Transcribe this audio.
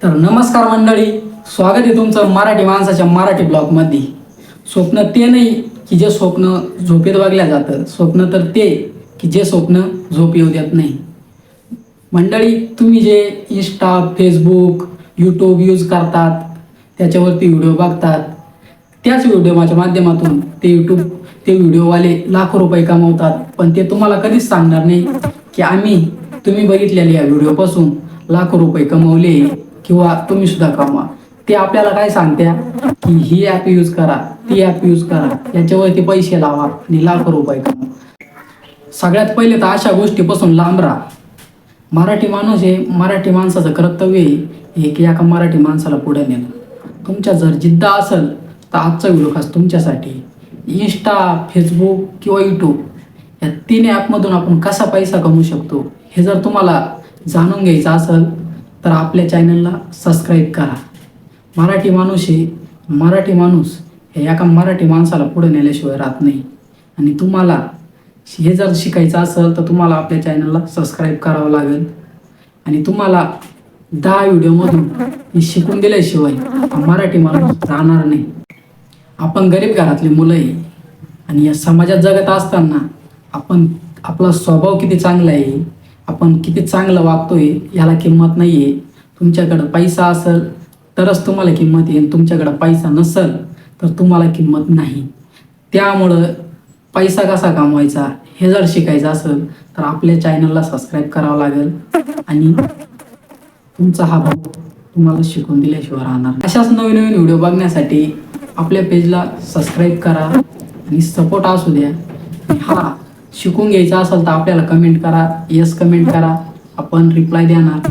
तर नमस्कार मंडळी, स्वागत आहे तुमचं मराठी माणसाच्या मराठी ब्लॉगमध्ये. स्वप्न ते नाही की जे स्वप्न झोपेत बघल्या जातं, स्वप्न तर ते की जे स्वप्न झोप येऊ देत नाही. मंडळी, तुम्ही जे इंस्टा, फेसबुक, यूट्यूब यूज करतात, त्याच्यावरती व्हिडिओ बघतात, त्याच व्हिडिओच्या माध्यमातून ते व्हिडिओवाले लाखो रुपये कमवतात. पण ते तुम्हाला कधीच सांगणार नाही की तुम्ही बघितलेल्या या व्हिडिओपासून लाखो रुपये कमवले किंवा तुम्ही सुद्धा कमवा. ते आपल्याला काय सांगत्या की ही ॲप यूज करा, ती ॲप यूज करा, याच्यावरती पैसे लावा आणि लाखो रुपये कमवा. सगळ्यात पहिले तर अशा गोष्टीपासून लांब राहा. मराठी माणूस हे मराठी माणसाचं कर्तव्य आहे की एका मराठी माणसाला पुढे नेणं. तुमच्या जर जिद्द असेल तर आजचा व्हिडिओ खास तुमच्यासाठी. इंस्टा, फेसबुक किंवा यूट्यूब या 3 ॲपमधून आपण कसा पैसा कमवू शकतो हे जर तुम्हाला जाणून घ्यायचं असेल तर आपल्या चॅनलला सबस्क्राईब करा. मराठी माणूस हे एका मराठी माणसाला पुढे नेल्याशिवाय राहत नाही. आणि तुम्हाला हे जर शिकायचं असेल तर तुम्हाला आपल्या चॅनलला सबस्क्राईब करावं लागेल. आणि तुम्हाला 10 व्हिडिओमधून हे शिकून दिल्याशिवाय मराठी माणूस राहणार नाही. आपण गरीब घरातली मुलं आहे आणि या समाजात जगत असताना आपला स्वभाव किती चांगला आहे, आपण किती चांगलं वागतोय याला किंमत नाही आहे. तुमच्याकडं पैसा असेल तरच तुम्हाला किंमत येईल, तुमच्याकडं पैसा नसेल तर तुम्हाला किंमत नाही. त्यामुळं पैसा कसा कमवायचा हे जर शिकायचं असेल तर आपल्या चॅनलला सबस्क्राईब करावं लागेल. आणि तुमचा हा भाऊ तुम्हाला शिकून दिल्याशिवाय राहणार. अशाच नवीन व्हिडिओ बघण्यासाठी आपल्या पेजला सबस्क्राईब करा आणि सपोर्ट असू द्या. शिकून घ्यायचा असेल तर आपल्याला कमेंट करा, येस कमेंट करा, आपण रिप्लाय देणार.